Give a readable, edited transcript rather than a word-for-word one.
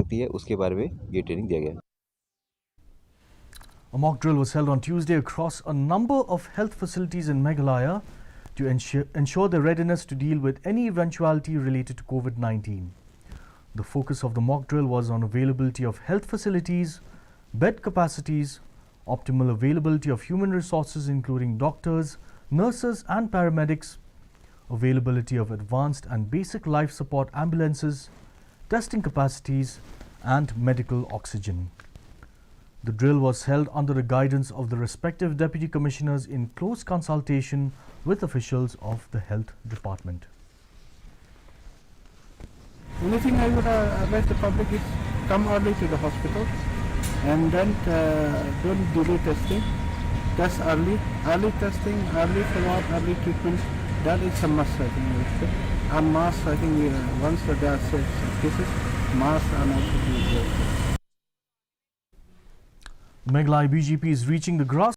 सकती है, उसके बारे में ये ट्रेनिंग दिया गया। A mock drill was held on Tuesday across a number of health facilities in Meghalaya to ensure their readiness to deal with any eventuality related to COVID-19. The focus of the mock drill was on availability of health facilities, bed capacities, optimal availability of human resources including doctors, nurses and paramedics, availability of advanced and basic life support ambulances, testing capacities and medical oxygen. The drill was held under the guidance of the respective deputy commissioners in close consultation with officials of the health department. Only thing I would advise the public is come early to the hospital and then don't delay testing. Test early testing, early follow-up, early treatment. That is a must, I think. And masks, I think once there are cases, masks are not to be used. Meghalaya BGP is reaching the grass